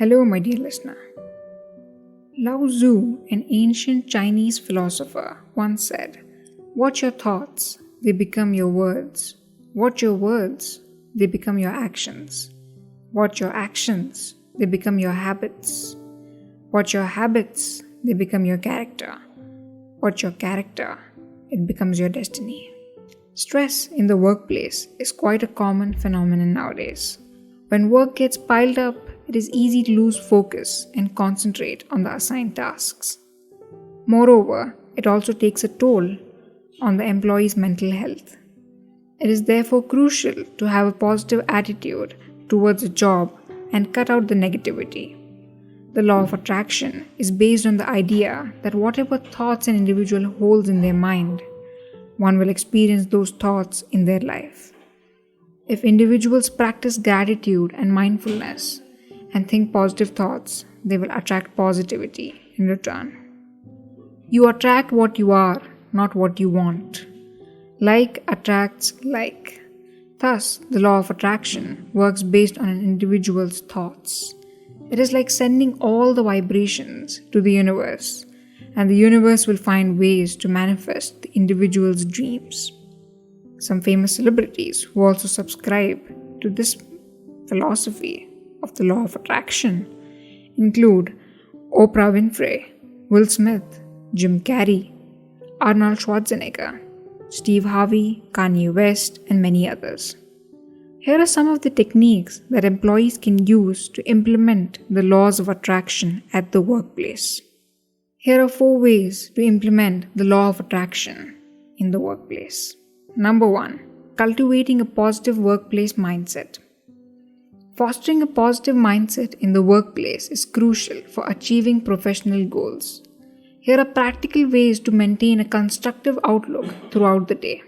Hello, my dear listener. Lao Tzu, an ancient Chinese philosopher, once said, "Watch your thoughts, they become your words. Watch your words, they become your actions. Watch your actions, they become your habits. Watch your habits, they become your character. Watch your character, it becomes your destiny." Stress in the workplace is quite a common phenomenon nowadays. When work gets piled up, it is easy to lose focus and concentrate on the assigned tasks. Moreover, it also takes a toll on the employee's mental health. It is therefore crucial to have a positive attitude towards a job and cut out the negativity. The law of attraction is based on the idea that whatever thoughts an individual holds in their mind, one will experience those thoughts in their life. If individuals practice gratitude and mindfulness and think positive thoughts, they will attract positivity in return. You attract what you are, not what you want. Like attracts like. Thus, the law of attraction works based on an individual's thoughts. It is like sending all the vibrations to the universe, and the universe will find ways to manifest the individual's dreams. Some famous celebrities who also subscribe to this philosophy of the law of attraction include Oprah Winfrey, Will Smith, Jim Carrey, Arnold Schwarzenegger, Steve Harvey, Kanye West, and many others. Here are some of the techniques that employees can use to implement the laws of attraction at the workplace. Here are 4 ways to implement the law of attraction in the workplace. Number 1. Cultivating a positive workplace mindset. Fostering a positive mindset in the workplace is crucial for achieving professional goals. Here are practical ways to maintain a constructive outlook throughout the day.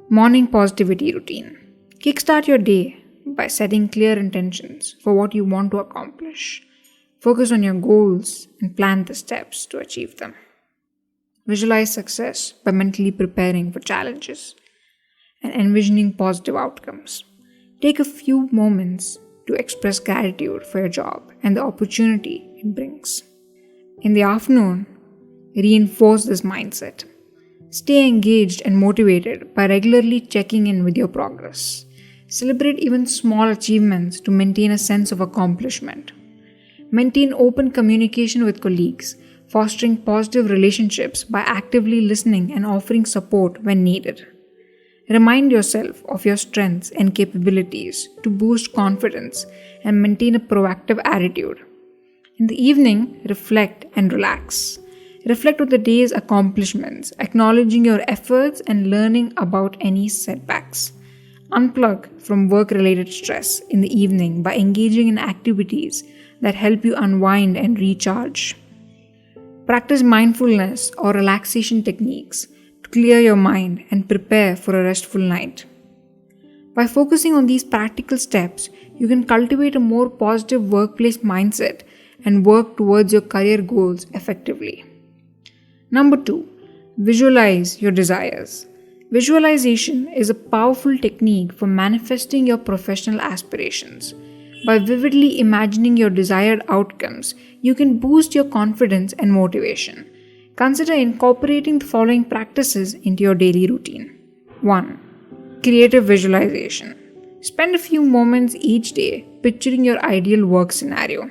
Morning positivity routine. Kickstart your day by setting clear intentions for what you want to accomplish. Focus on your goals and plan the steps to achieve them. Visualize success by mentally preparing for challenges and envisioning positive outcomes. Take a few moments to express gratitude for your job and the opportunity it brings. In the afternoon, reinforce this mindset. Stay engaged and motivated by regularly checking in with your progress. Celebrate even small achievements to maintain a sense of accomplishment. Maintain open communication with colleagues, fostering positive relationships by actively listening and offering support when needed. Remind yourself of your strengths and capabilities to boost confidence and maintain a proactive attitude. In the evening, reflect and relax. Reflect on the day's accomplishments, acknowledging your efforts and learning about any setbacks. Unplug from work-related stress in the evening by engaging in activities that help you unwind and recharge. Practice mindfulness or relaxation techniques to clear your mind and prepare for a restful night. By focusing on these practical steps, you can cultivate a more positive workplace mindset and work towards your career goals effectively. Number 2. Visualize your desires. Visualization is a powerful technique for manifesting your professional aspirations. By vividly imagining your desired outcomes, you can boost your confidence and motivation. Consider incorporating the following practices into your daily routine. 1. Creative visualization. Spend a few moments each day picturing your ideal work scenario.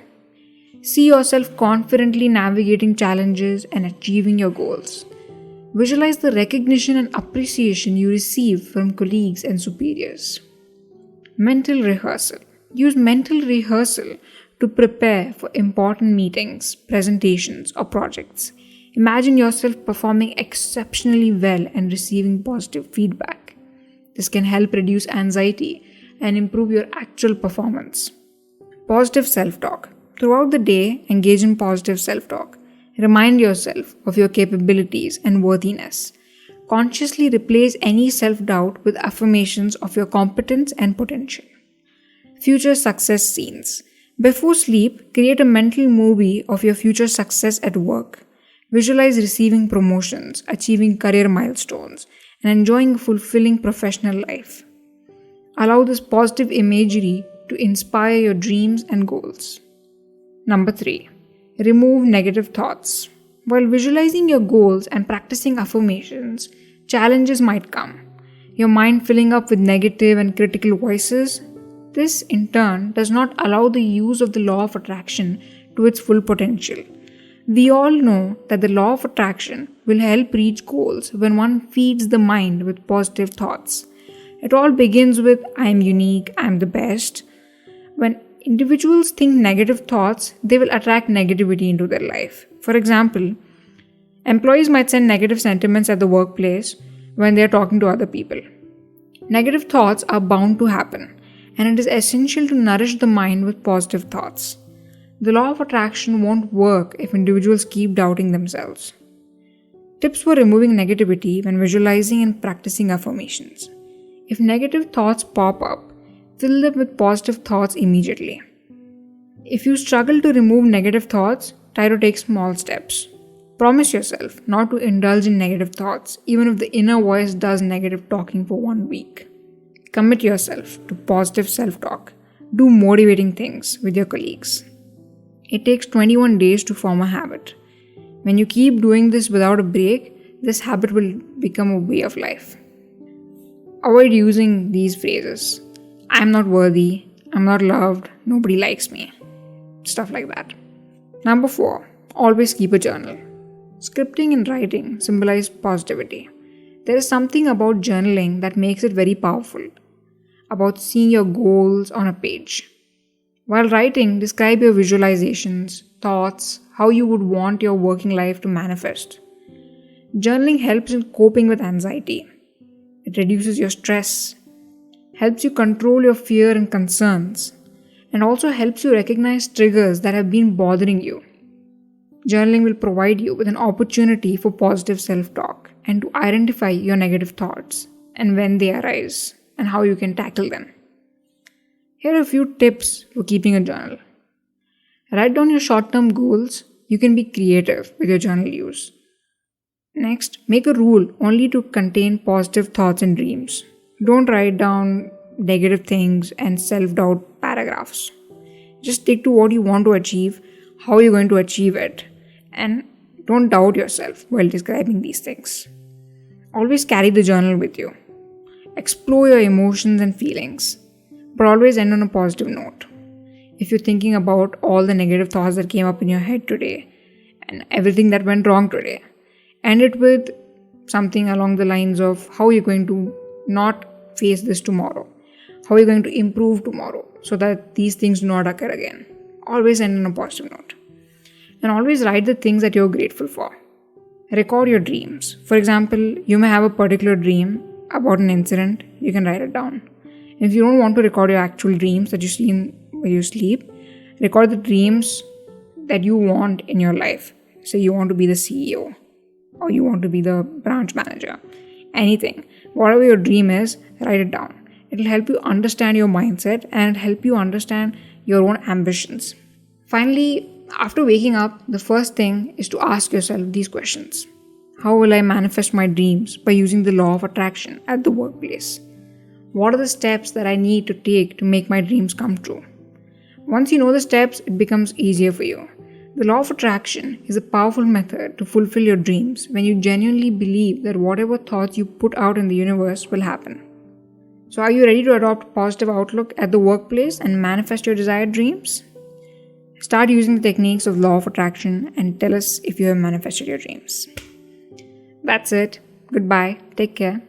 See yourself confidently navigating challenges and achieving your goals. Visualize the recognition and appreciation you receive from colleagues and superiors. Mental rehearsal. Use mental rehearsal to prepare for important meetings, presentations, or projects. Imagine yourself performing exceptionally well and receiving positive feedback. This can help reduce anxiety and improve your actual performance. Positive self-talk. Throughout the day, engage in positive self-talk. Remind yourself of your capabilities and worthiness. Consciously replace any self-doubt with affirmations of your competence and potential. Future success scenes. Before sleep, create a mental movie of your future success at work. Visualize receiving promotions, achieving career milestones, and enjoying a fulfilling professional life. Allow this positive imagery to inspire your dreams and goals. Number 3. Remove negative thoughts. While visualizing your goals and practicing affirmations, challenges might come. Your mind filling up with negative and critical voices. This, in turn, does not allow the use of the law of attraction to its full potential. We all know that the law of attraction will help reach goals when one feeds the mind with positive thoughts. It all begins with I am unique, I am the best. When individuals think negative thoughts, they will attract negativity into their life. For example, employees might send negative sentiments at the workplace when they are talking to other people. Negative thoughts are bound to happen, and it is essential to nourish the mind with positive thoughts. The law of attraction won't work if individuals keep doubting themselves. Tips for removing negativity when visualizing and practicing affirmations. If negative thoughts pop up, fill them with positive thoughts immediately. If you struggle to remove negative thoughts, try to take small steps. Promise yourself not to indulge in negative thoughts, even if the inner voice does negative talking for 1 week. Commit yourself to positive self-talk. Do motivating things with your colleagues. It takes 21 days to form a habit. When you keep doing this without a break, this habit will become a way of life. Avoid using these phrases. I am not worthy, I'm not loved, nobody likes me. Stuff like that. Number 4. Always keep a journal. Scripting and writing symbolize positivity. There is something about journaling that makes it very powerful, about seeing your goals on a page. While writing, describe your visualizations, thoughts, how you would want your working life to manifest. Journaling helps in coping with anxiety. It reduces your stress, helps you control your fear and concerns, and also helps you recognize triggers that have been bothering you. Journaling will provide you with an opportunity for positive self-talk and to identify your negative thoughts and when they arise and how you can tackle them. Here are a few tips for keeping a journal. Write down your short-term goals. You can be creative with your journal use. Next, make a rule only to contain positive thoughts and dreams. Don't write down negative things and self-doubt paragraphs. Just stick to what you want to achieve, how you're going to achieve it, and don't doubt yourself while describing these things. Always carry the journal with you. Explore your emotions and feelings, but always end on a positive note. If you're thinking about all the negative thoughts that came up in your head today and everything that went wrong today, end it with something along the lines of how you're going to not face this tomorrow, how you're going to improve tomorrow so that these things do not occur again. Always end on a positive note. And always write the things that you're grateful for. Record your dreams. For example, you may have a particular dream about an incident, you can write it down. If you don't want to record your actual dreams that you see when you sleep, record the dreams that you want in your life. Say you want to be the CEO or you want to be the branch manager. Anything. Whatever your dream is, write it down. It'll help you understand your mindset and help you understand your own ambitions. Finally, after waking up, the first thing is to ask yourself these questions. How will I manifest my dreams by using the law of attraction at the workplace? What are the steps that I need to take to make my dreams come true? Once you know the steps, it becomes easier for you. The law of attraction is a powerful method to fulfill your dreams when you genuinely believe that whatever thoughts you put out in the universe will happen. So are you ready to adopt a positive outlook at the workplace and manifest your desired dreams? Start using the techniques of law of attraction and tell us if you have manifested your dreams. That's it. Goodbye. Take care.